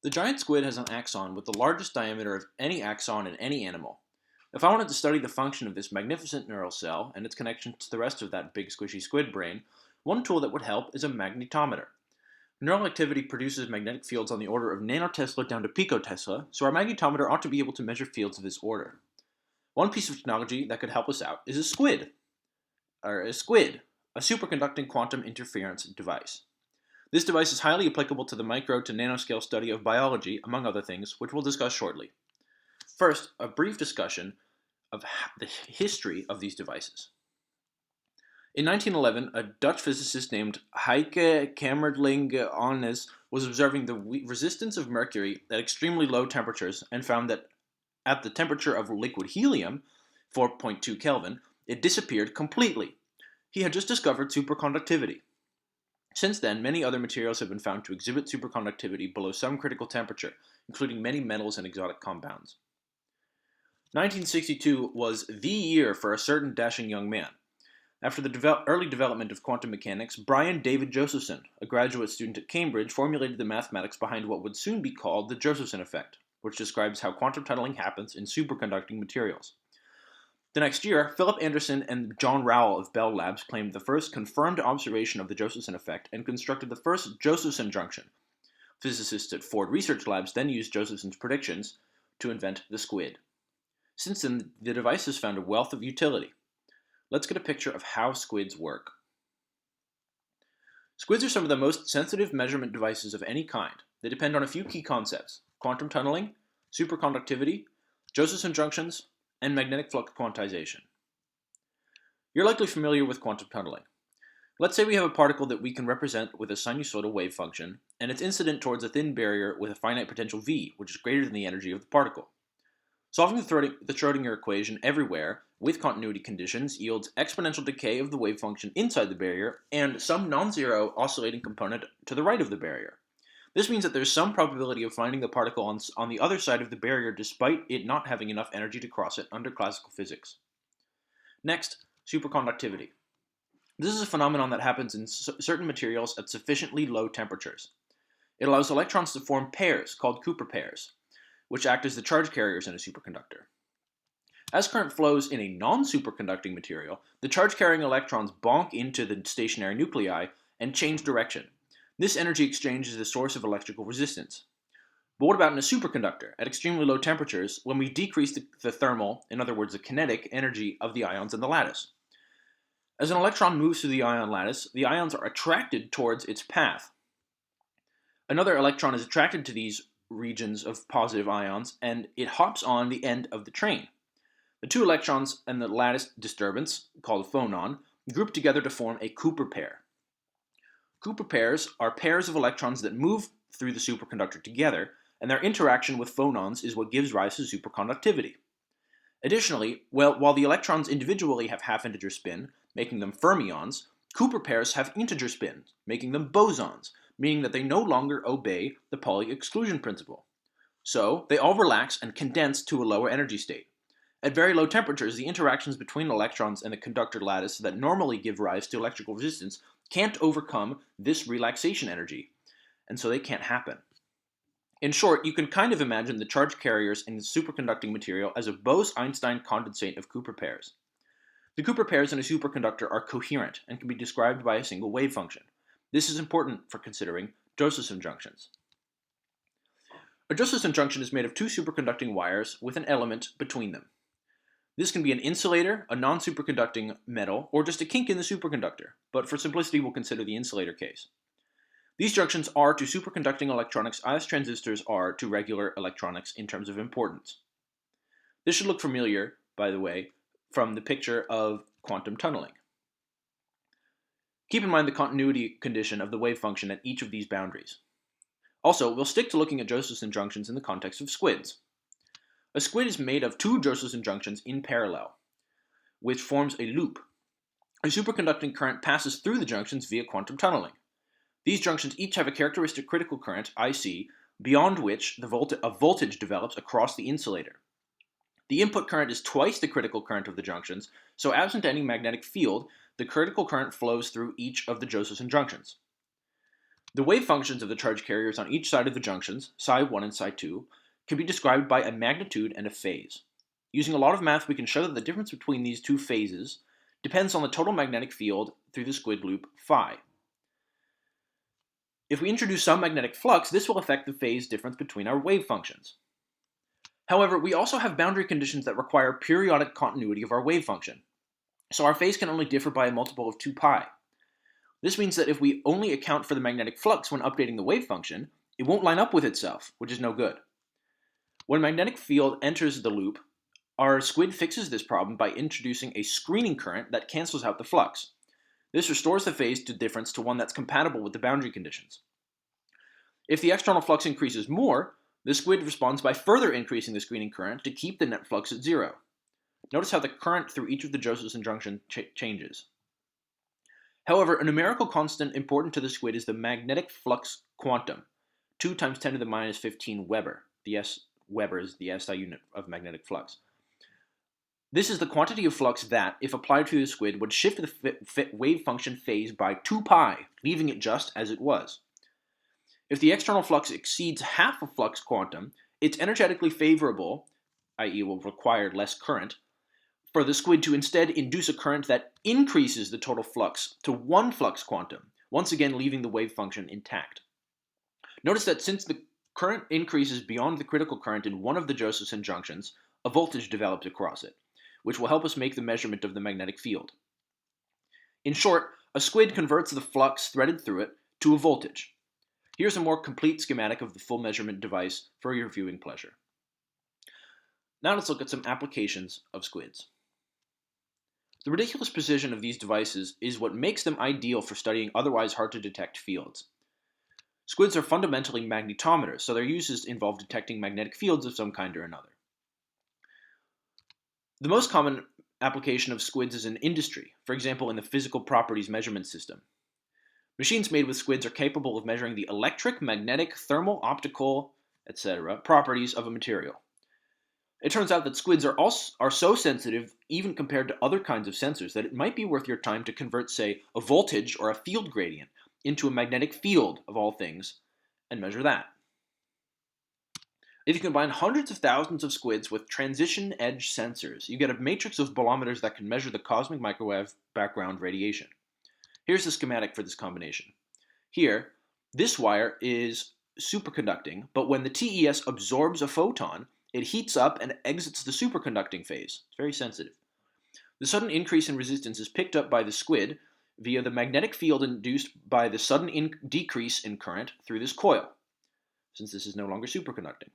The giant squid has an axon with the largest diameter of any axon in any animal. If I wanted to study the function of this magnificent neural cell and its connection to the rest of that big squishy squid brain, one tool that would help is a magnetometer. Neural activity produces magnetic fields on the order of nanotesla down to picotesla, so our magnetometer ought to be able to measure fields of this order. One piece of technology that could help us out is a SQUID, a superconducting quantum interference device. This device is highly applicable to the micro to nanoscale study of biology, among other things, which we'll discuss shortly. First, a brief discussion of the history of these devices. In 1911, a Dutch physicist named Heike Kamerlingh-Onnes was observing the resistance of mercury at extremely low temperatures and found that at the temperature of liquid helium, 4.2 Kelvin, it disappeared completely. He had just discovered superconductivity. Since then, many other materials have been found to exhibit superconductivity below some critical temperature, including many metals and exotic compounds. 1962 was the year for a certain dashing young man. After the early development of quantum mechanics, Brian David Josephson, a graduate student at Cambridge, formulated the mathematics behind what would soon be called the Josephson effect, which describes how quantum tunneling happens in superconducting materials. The next year, Philip Anderson and John Rowell of Bell Labs claimed the first confirmed observation of the Josephson effect and constructed the first Josephson junction. Physicists at Ford Research Labs then used Josephson's predictions to invent the SQUID. Since then, the device has found a wealth of utility. Let's get a picture of how SQUIDs work. SQUIDs are some of the most sensitive measurement devices of any kind. They depend on a few key concepts: quantum tunneling, superconductivity, Josephson junctions, and magnetic flux quantization. You're likely familiar with quantum tunneling. Let's say we have a particle that we can represent with a sinusoidal wave function, and it's incident towards a thin barrier with a finite potential v, which is greater than the energy of the particle. Solving the Schrödinger equation everywhere with continuity conditions yields exponential decay of the wave function inside the barrier and some non-zero oscillating component to the right of the barrier. This means that there's some probability of finding the particle on the other side of the barrier despite it not having enough energy to cross it under classical physics. Next, superconductivity. This is a phenomenon that happens in certain materials at sufficiently low temperatures. It allows electrons to form pairs called Cooper pairs, which act as the charge carriers in a superconductor. As current flows in a non-superconducting material, the charge-carrying electrons bonk into the stationary nuclei and change direction. This energy exchange is the source of electrical resistance. But what about in a superconductor? At extremely low temperatures, when we decrease the thermal, in other words the kinetic, energy of the ions in the lattice. As an electron moves through the ion lattice, the ions are attracted towards its path. Another electron is attracted to these regions of positive ions, and it hops on the end of the train. The two electrons and the lattice disturbance, called a phonon, group together to form a Cooper pair. Cooper pairs are pairs of electrons that move through the superconductor together, and their interaction with phonons is what gives rise to superconductivity. Additionally, while the electrons individually have half-integer spin, making them fermions, Cooper pairs have integer spin, making them bosons, meaning that they no longer obey the Pauli exclusion principle. So, they all relax and condense to a lower energy state. At very low temperatures, the interactions between electrons and the conductor lattice that normally give rise to electrical resistance can't overcome this relaxation energy, and so they can't happen. In short, you can kind of imagine the charge carriers in the superconducting material as a Bose-Einstein condensate of Cooper pairs. The Cooper pairs in a superconductor are coherent and can be described by a single wave function. This is important for considering Josephson junctions. A Josephson junction is made of two superconducting wires with an element between them. This can be an insulator, a non-superconducting metal, or just a kink in the superconductor, but for simplicity we'll consider the insulator case. These junctions are to superconducting electronics as transistors are to regular electronics in terms of importance. This should look familiar, by the way, from the picture of quantum tunneling. Keep in mind the continuity condition of the wave function at each of these boundaries. Also, we'll stick to looking at Josephson junctions in the context of SQUIDs. A SQUID is made of two Josephson junctions in parallel, which forms a loop. A superconducting current passes through the junctions via quantum tunneling. These junctions each have a characteristic critical current, IC, beyond which a voltage develops across the insulator. The input current is twice the critical current of the junctions, so absent any magnetic field, the critical current flows through each of the Josephson junctions. The wave functions of the charge carriers on each side of the junctions, psi1 and psi2, can be described by a magnitude and a phase. Using a lot of math, we can show that the difference between these two phases depends on the total magnetic field through the squid loop phi. If we introduce some magnetic flux, this will affect the phase difference between our wave functions. However, we also have boundary conditions that require periodic continuity of our wave function, so our phase can only differ by a multiple of 2 pi. This means that if we only account for the magnetic flux when updating the wave function, it won't line up with itself, which is no good. When a magnetic field enters the loop, our squid fixes this problem by introducing a screening current that cancels out the flux. This restores the phase difference to one that's compatible with the boundary conditions. If the external flux increases more, the squid responds by further increasing the screening current to keep the net flux at zero. Notice how the current through each of the Josephson junctions changes. However, a numerical constant important to the squid is the magnetic flux quantum, 2 times 10 to the minus 15 Weber. Weber is the SI unit of magnetic flux. This is the quantity of flux that, if applied to the squid, would shift the wave function phase by 2 pi, leaving it just as it was. If the external flux exceeds half of flux quantum, it's energetically favorable, i.e. will require less current, for the squid to instead induce a current that increases the total flux to 1 flux quantum, once again leaving the wave function intact. Notice that since the current increases beyond the critical current in one of the Josephson junctions, a voltage develops across it, which will help us make the measurement of the magnetic field. In short, a squid converts the flux threaded through it to a voltage. Here's a more complete schematic of the full measurement device for your viewing pleasure. Now let's look at some applications of squids. The ridiculous precision of these devices is what makes them ideal for studying otherwise hard to detect fields. Squids are fundamentally magnetometers, so their uses involve detecting magnetic fields of some kind or another. The most common application of squids is in industry, for example in the physical properties measurement system. Machines made with squids are capable of measuring the electric, magnetic, thermal, optical, etc. properties of a material. It turns out that squids are so sensitive, even compared to other kinds of sensors, that it might be worth your time to convert, say, a voltage or a field gradient into a magnetic field, of all things, and measure that. If you combine hundreds of thousands of squids with transition edge sensors, you get a matrix of bolometers that can measure the cosmic microwave background radiation. Here's the schematic for this combination. Here, this wire is superconducting, but when the TES absorbs a photon, it heats up and exits the superconducting phase. It's very sensitive. The sudden increase in resistance is picked up by the squid via the magnetic field induced by the sudden decrease in current through this coil, since this is no longer superconducting.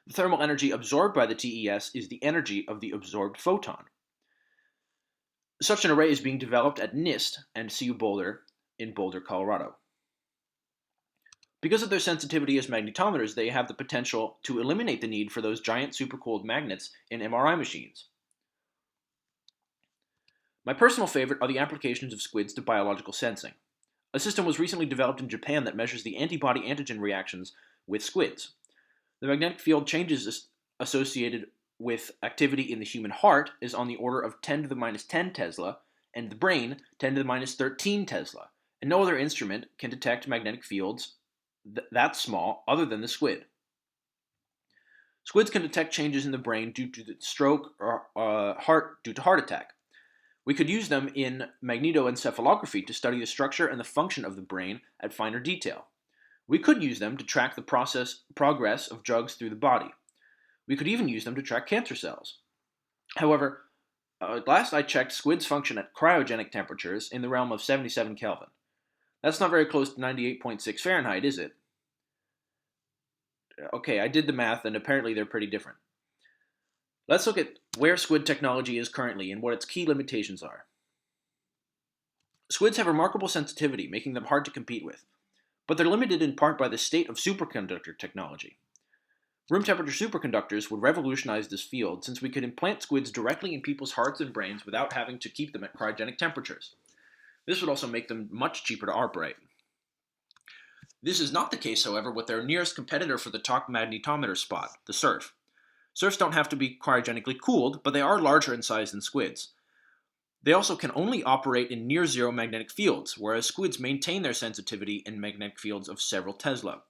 The thermal energy absorbed by the TES is the energy of the absorbed photon. Such an array is being developed at NIST and CU Boulder in Boulder, Colorado. Because of their sensitivity as magnetometers, they have the potential to eliminate the need for those giant supercooled magnets in MRI machines. My personal favorite are the applications of squids to biological sensing. A system was recently developed in Japan that measures the antibody-antigen reactions with squids. The magnetic field changes associated with activity in the human heart is on the order of 10 to the minus 10 Tesla, and the brain 10 to the minus 13 Tesla, and no other instrument can detect magnetic fields that small other than the squid. Squids can detect changes in the brain due to the stroke or due to heart attack. We could use them in magnetoencephalography to study the structure and the function of the brain at finer detail. We could use them to track the progress of drugs through the body. We could even use them to track cancer cells. However, last I checked, squids function at cryogenic temperatures in the realm of 77 Kelvin. That's not very close to 98.6 Fahrenheit, is it? Okay, I did the math, and apparently they're pretty different. Let's look at where squid technology is currently and what its key limitations are. Squids have remarkable sensitivity, making them hard to compete with, but they're limited in part by the state of superconductor technology. Room temperature superconductors would revolutionize this field, since we could implant squids directly in people's hearts and brains without having to keep them at cryogenic temperatures. This would also make them much cheaper to operate. This is not the case, however, with their nearest competitor for the top magnetometer spot, the SURF. SURFs don't have to be cryogenically cooled, but they are larger in size than squids. They also can only operate in near-zero magnetic fields, whereas squids maintain their sensitivity in magnetic fields of several Tesla.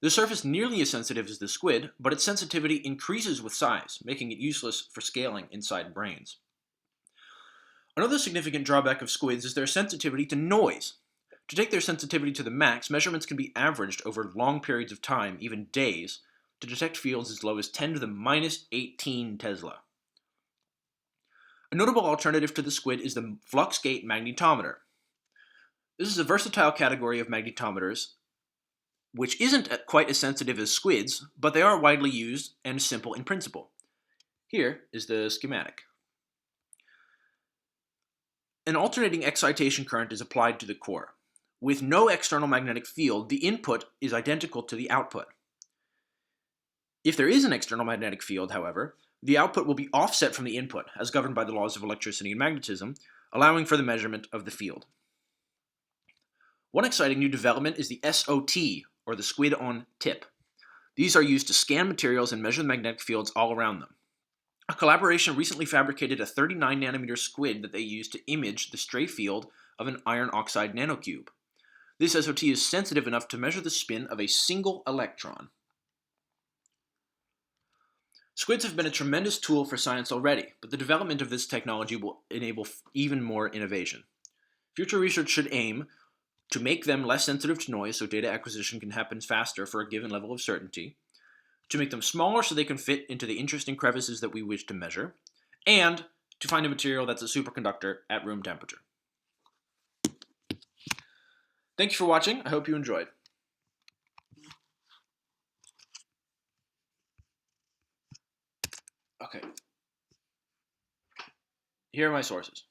The surface nearly as sensitive as the squid, but its sensitivity increases with size, making it useless for scaling inside brains. Another significant drawback of squids is their sensitivity to noise. To take their sensitivity to the max, measurements can be averaged over long periods of time, even days, to detect fields as low as 10 to the minus 18 Tesla. A notable alternative to the squid is the flux gate magnetometer. This is a versatile category of magnetometers which isn't quite as sensitive as squids, but they are widely used and simple in principle. Here is the schematic. An alternating excitation current is applied to the core. With no external magnetic field, the input is identical to the output. If there is an external magnetic field, however, the output will be offset from the input, as governed by the laws of electricity and magnetism, allowing for the measurement of the field. One exciting new development is the SOT, or the squid on tip. These are used to scan materials and measure the magnetic fields all around them. A collaboration recently fabricated a 39 nanometer squid that they used to image the stray field of an iron oxide nanocube. This SOT is sensitive enough to measure the spin of a single electron. Squids have been a tremendous tool for science already, but the development of this technology will enable even more innovation. Future research should aim to make them less sensitive to noise so data acquisition can happen faster for a given level of certainty, to make them smaller so they can fit into the interesting crevices that we wish to measure, and to find a material that's a superconductor at room temperature. Thank you for watching. I hope you enjoyed. Okay. Here are my sources.